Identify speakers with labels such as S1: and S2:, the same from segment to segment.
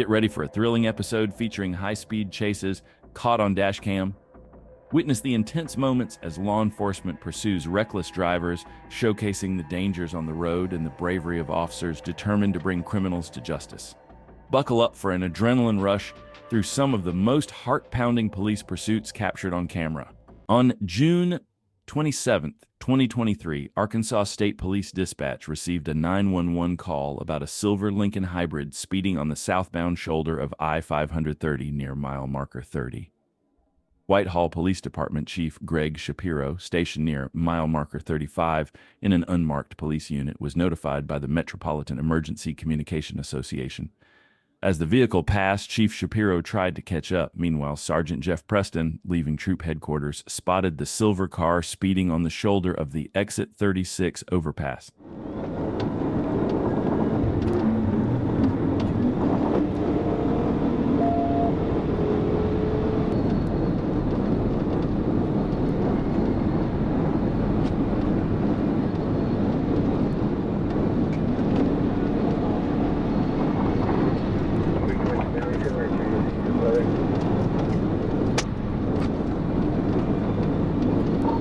S1: Get ready for a thrilling episode featuring high-speed chases caught on Dashcam. Witness the intense moments as law enforcement pursues reckless drivers, showcasing the dangers on the road and the bravery of officers determined to bring criminals to justice. Buckle up for an adrenaline rush through some of the most heart-pounding police pursuits captured on camera. On June 27, 2023, Arkansas State Police Dispatch received a 911 call about a silver Lincoln hybrid speeding on the southbound shoulder of I-530 near mile marker 30. Whitehall Police Department Chief Greg Shapiro, stationed near mile marker 35 in an unmarked police unit, was notified by the Metropolitan Emergency Communication Association. As the vehicle passed, Chief Shapiro tried to catch up. Meanwhile, Sergeant Jeff Preston, leaving troop headquarters, spotted the silver car speeding on the shoulder of the Exit 36 overpass.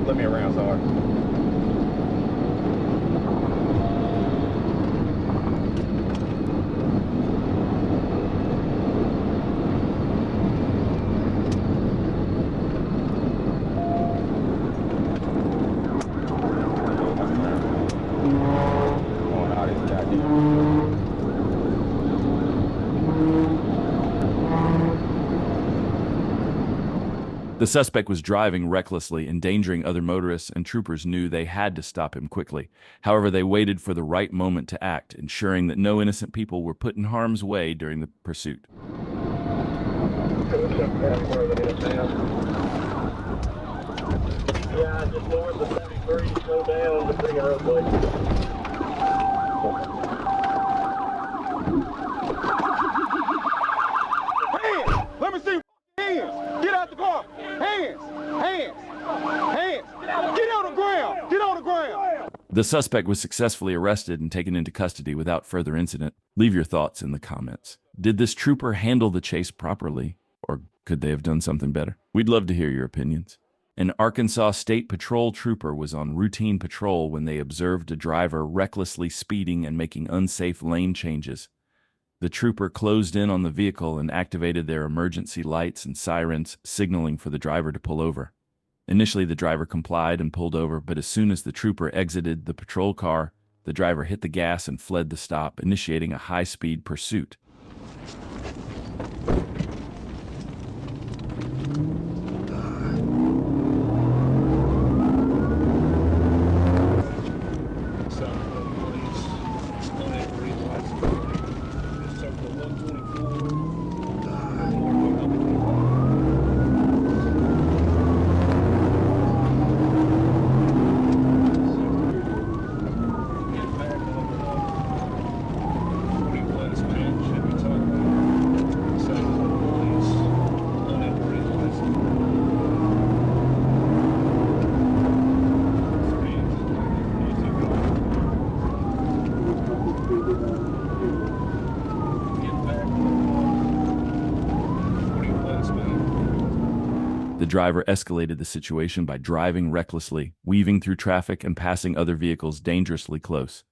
S2: Let me around, sorry. Going out of this goddamn.
S1: The suspect was driving recklessly, endangering other motorists, and troopers knew they had to stop him quickly. However, they waited for the right moment to act, ensuring that no innocent people were put in harm's way during the pursuit.
S3: Yeah, just north of 33, slow down to bring her up,
S2: Hands! Let me see hands! Get out the car! Hands! Hands! Hands! Get on the ground! Get on the ground!
S1: The suspect was successfully arrested and taken into custody without further incident. Leave your thoughts in the comments. Did this trooper handle the chase properly, or could they have done something better? We'd love to hear your opinions. An Arkansas State Patrol trooper was on routine patrol when they observed a driver recklessly speeding and making unsafe lane changes. The trooper closed in on the vehicle and activated their emergency lights and sirens, signaling for the driver to pull over. Initially, the driver complied and pulled over, but as soon as the trooper exited the patrol car, the driver hit the gas and fled the stop, initiating a high-speed pursuit. The driver escalated the situation by driving recklessly, weaving through traffic and passing other vehicles dangerously close.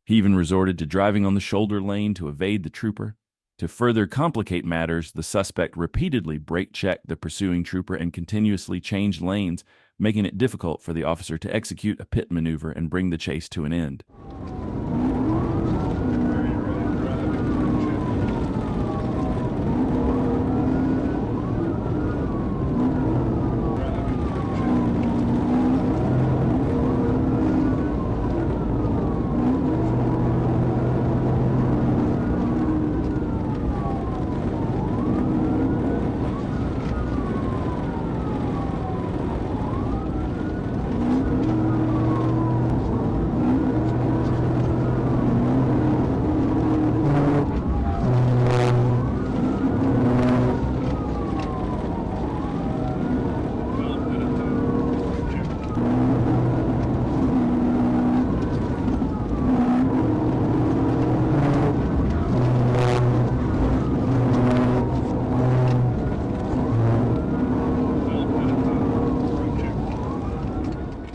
S1: He even resorted to driving on the shoulder lane to evade the trooper. To further complicate matters, the suspect repeatedly brake-checked the pursuing trooper and continuously changed lanes, making it difficult for the officer to execute a pit maneuver and bring the chase to an end.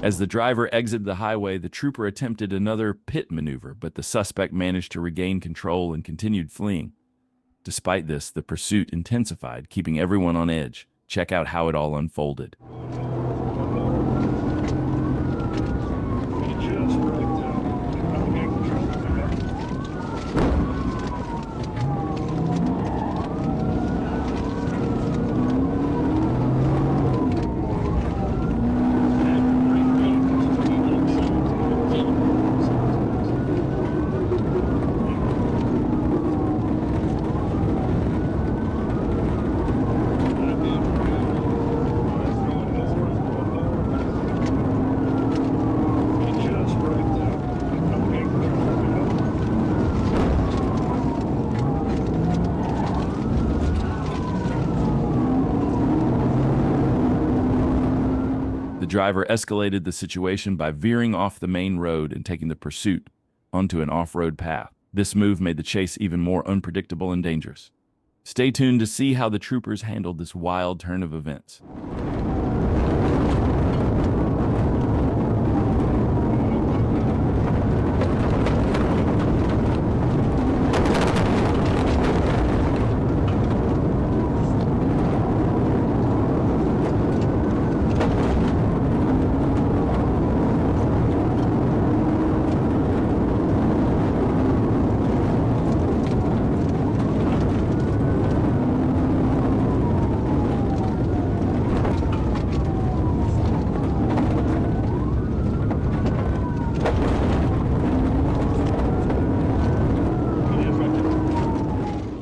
S1: As the driver exited the highway, the trooper attempted another pit maneuver, but the suspect managed to regain control and continued fleeing. Despite this, the pursuit intensified, keeping everyone on edge. Check out how it all unfolded.
S3: Just right now. I'm getting control of that.
S1: The driver escalated the situation by veering off the main road and taking the pursuit onto an off-road path. This move made the chase even more unpredictable and dangerous. Stay tuned to see how the troopers handled this wild turn of events.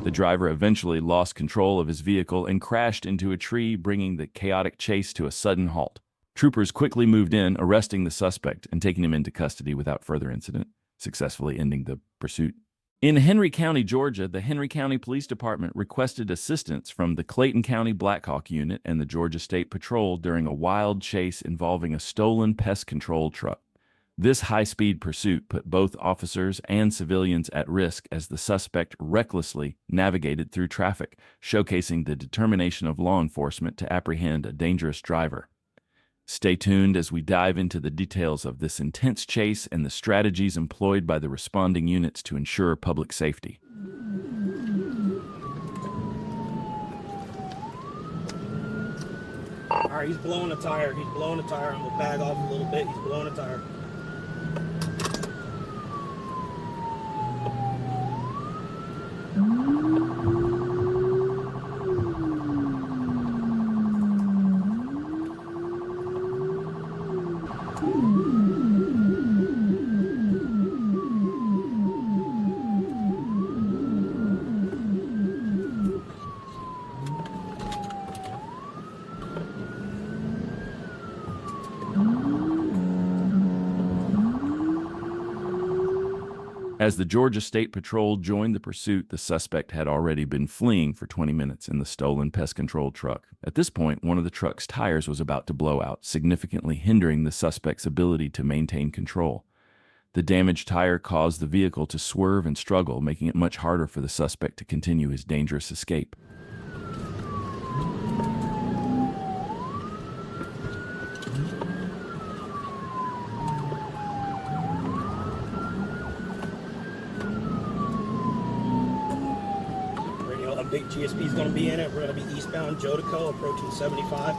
S1: The driver eventually lost control of his vehicle and crashed into a tree, bringing the chaotic chase to a sudden halt. Troopers quickly moved in, arresting the suspect and taking him into custody without further incident, successfully ending the pursuit. In Henry County, Georgia, the Henry County Police Department requested assistance from the Clayton County Black Hawk Unit and the Georgia State Patrol during a wild chase involving a stolen pest control truck. This high-speed pursuit put both officers and civilians at risk as the suspect recklessly navigated through traffic, showcasing the determination of law enforcement to apprehend a dangerous driver. Stay tuned as we dive into the details of this intense chase and the strategies employed by the responding units to ensure public safety.
S4: All right, he's blowing a tire. He's blowing a tire. I'm gonna bag off a little bit. He's blowing a tire.
S1: As the Georgia State Patrol joined the pursuit, the suspect had already been fleeing for 20 minutes in the stolen pest control truck. At this point, one of the truck's tires was about to blow out, significantly hindering the suspect's ability to maintain control. The damaged tire caused the vehicle to swerve and struggle, making it much harder for the suspect to continue his dangerous escape.
S4: Big GSP is going to be in it. We're going to be eastbound Jodico, approaching 75.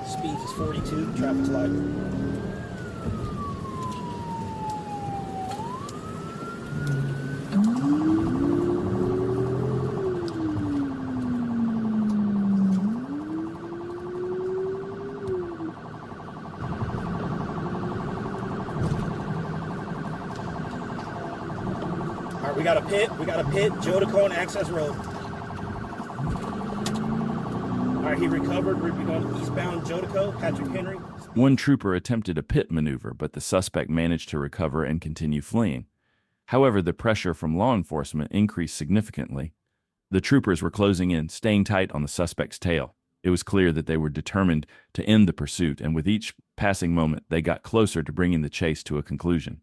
S4: Speeds is 42. Traffic's light. All right, we got a pit. Jodico and Access Road. All right, he recovered. We're going eastbound Jodico, Patrick Henry.
S1: One trooper attempted a pit maneuver, but the suspect managed to recover and continue fleeing. However, the pressure from law enforcement increased significantly. The troopers were closing in, staying tight on the suspect's tail. It was clear that they were determined to end the pursuit, and with each passing moment, they got closer to bringing the chase to a conclusion.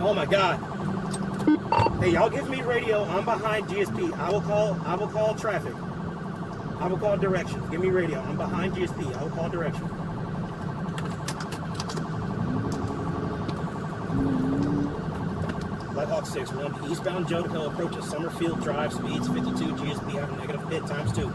S4: Oh my God. Hey, y'all give me radio. I'm behind GSP. I will call traffic. I will call directions. Give me radio. I'm behind GSP. I will call directions. Blackhawk 6, we're on eastbound Jodico, approaches Summerfield Drive, speeds 52, GSP having negative pit times 2.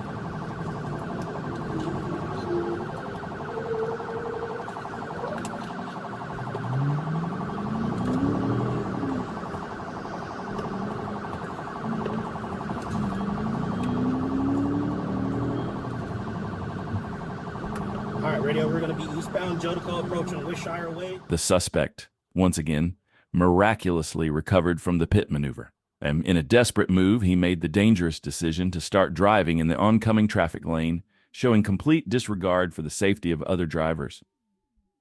S4: All right, radio, we're going to be eastbound Jodico, approaching Wishshire Way.
S1: The suspect, once again, miraculously recovered from the pit maneuver. And in a desperate move, he made the dangerous decision to start driving in the oncoming traffic lane, showing complete disregard for the safety of other drivers.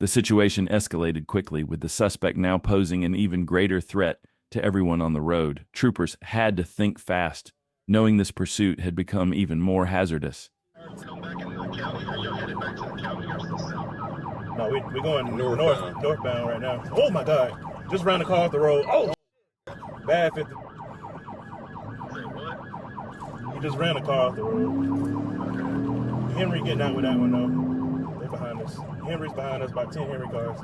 S1: The situation escalated quickly, with the suspect now posing an even greater threat to everyone on the road. Troopers had to think fast, knowing this pursuit had become even more hazardous.
S5: No, we're going northbound right now. Oh my God. Just ran the car off the road. Oh, bad 50. He just ran the car off the road. Henry getting out with that one though. They're behind us. Henry's behind us, about 10 Henry cars.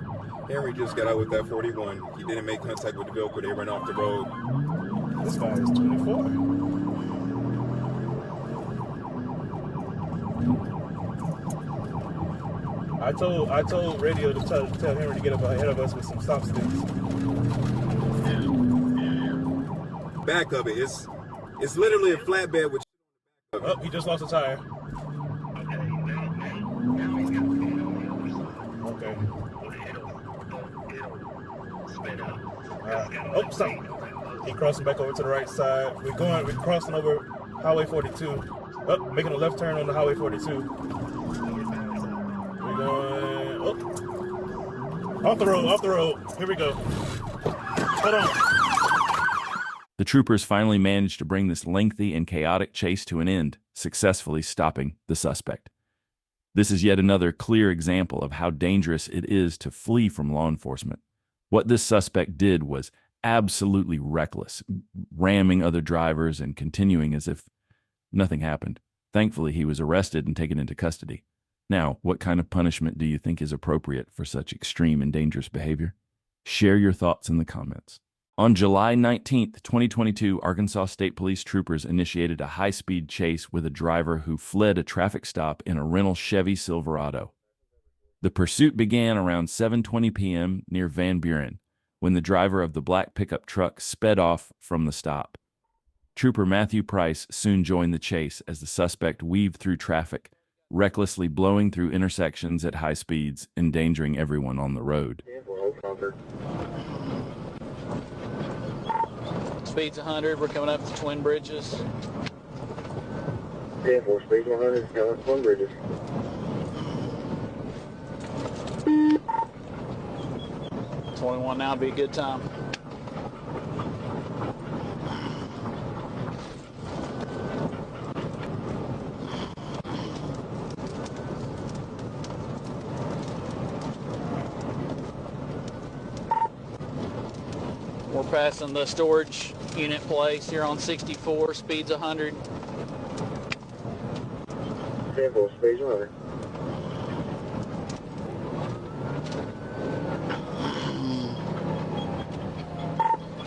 S6: Henry just got out with that 41. He didn't make contact with the vehicle. They ran off the road.
S5: This guy is 24. I told radio to tell Henry to get up ahead of us with some stop sticks.
S6: Back of it. It's literally a flatbed with.
S5: Oh, he just lost a tire. Okay. Oh, stop. He crossing back over to the right side. We're crossing over Highway 42. Oh, making a left turn on the Highway 42. We're going off the road. Here we go. Hold on.
S1: The troopers finally managed to bring this lengthy and chaotic chase to an end, successfully stopping the suspect. This is yet another clear example of how dangerous it is to flee from law enforcement. What this suspect did was absolutely reckless, ramming other drivers and continuing as if nothing happened. Thankfully, he was arrested and taken into custody. Now, what kind of punishment do you think is appropriate for such extreme and dangerous behavior? Share your thoughts in the comments. On July 19th, 2022, Arkansas State Police troopers initiated a high-speed chase with a driver who fled a traffic stop in a rental Chevy Silverado. The pursuit began around 7:20 p.m. near Van Buren, when the driver of the black pickup truck sped off from the stop. Trooper Matthew Price soon joined the chase as the suspect weaved through traffic, recklessly blowing through intersections at high speeds, endangering everyone on the road.
S7: Speed's 100, we're coming up to Twin Bridges.
S3: 10-4, speed 100, coming up to Twin Bridges.
S7: .21 now would be a good time. We're passing the storage unit place here on 64, speed's 100.
S3: 10-4, speed's 100.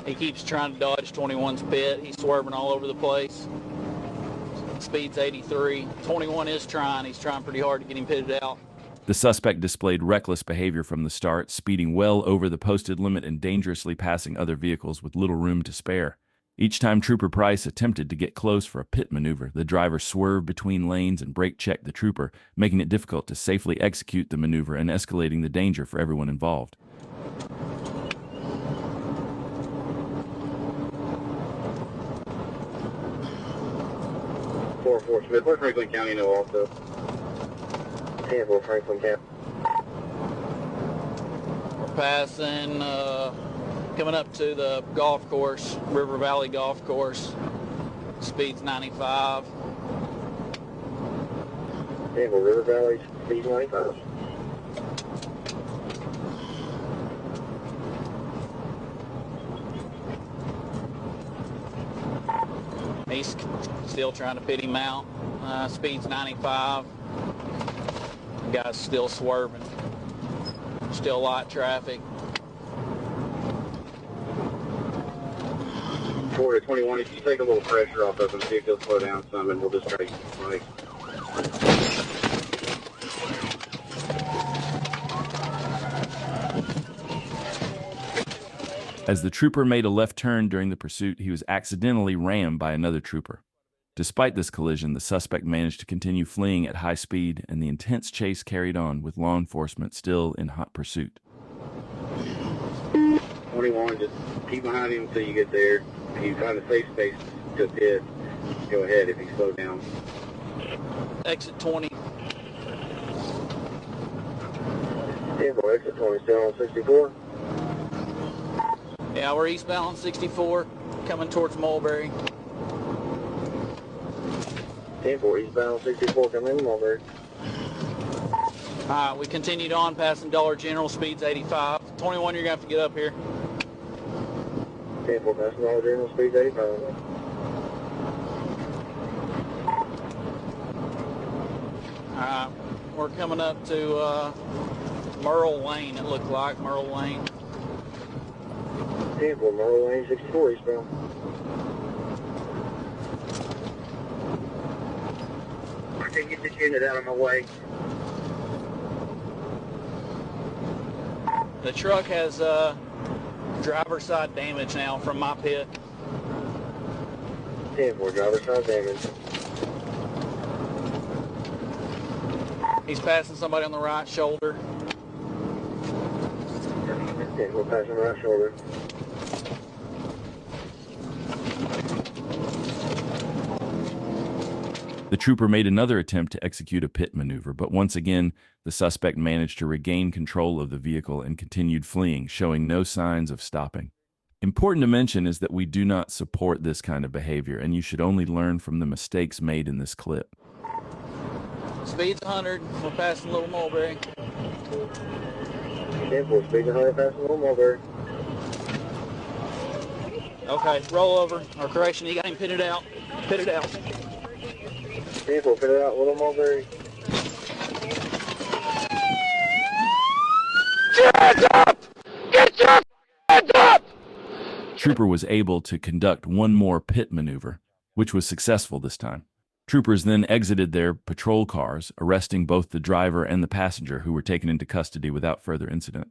S7: He keeps trying to dodge 21's pit. He's swerving all over the place. Speed's 83. 21 is trying. He's trying pretty hard to get him pitted out.
S1: The suspect displayed reckless behavior from the start, speeding well over the posted limit and dangerously passing other vehicles with little room to spare. Each time Trooper Price attempted to get close for a pit maneuver, the driver swerved between lanes and brake-checked the trooper, making it difficult to safely execute the maneuver and escalating the danger for everyone involved.
S3: Smith, let Franklin County know also. 10-4, Franklin County.
S7: We're passing, coming up to the golf course, River Valley Golf Course. Speed's 95.
S3: 10-4, River Valley, speed's 95.
S7: He's still trying to pit him out. Speed's 95. The guy's still swerving. Still light traffic.
S3: 4 to 21, if you take a little pressure off of him, see if he'll slow down some, and we'll just try to keep him right.
S1: As the trooper made a left turn during the pursuit, he was accidentally rammed by another trooper. Despite this collision, the suspect managed to continue fleeing at high speed, and the intense chase carried on with law enforcement still in hot pursuit.
S3: 21, just keep behind him until you get there. If you find a safe space to pit, go ahead if he slows down.
S7: Exit 20.
S3: Temple, exit 20, still on 64.
S7: Yeah, we're eastbound on 64, coming towards Mulberry.
S3: Temple, eastbound 64, coming in Mulberry.
S7: Alright, we continued on, passing Dollar General, speed's 85. 21, you're going to have to get up here.
S3: Temple, passing Dollar General, speed's 85.
S7: Alright, we're coming up to Merle Lane, it looked like, Merle Lane.
S3: Temple, Merle Lane 64, eastbound. I can get this unit out of my way.
S7: The truck has driver's side damage now from my pit.
S3: 10-4, driver's side damage.
S7: He's passing somebody on the right shoulder.
S3: 10-4, passing right shoulder.
S1: The trooper made another attempt to execute a pit maneuver, but once again, the suspect managed to regain control of the vehicle and continued fleeing, showing no signs of stopping. Important to mention is that we do not support this kind of behavior, and you should only learn from the mistakes made in this clip.
S7: Speed's 100. We're passing Little Mulberry.
S3: 10-4, speed 100, passing Little Mulberry.
S7: Okay, roll over. Or correction, you got him pitted out. Pitted out.
S3: 10-4, fit it out, Little Mulberry.
S1: Trooper was able to conduct one more pit maneuver, which was successful this time. Troopers then exited their patrol cars, arresting both the driver and the passenger, who were taken into custody without further incident.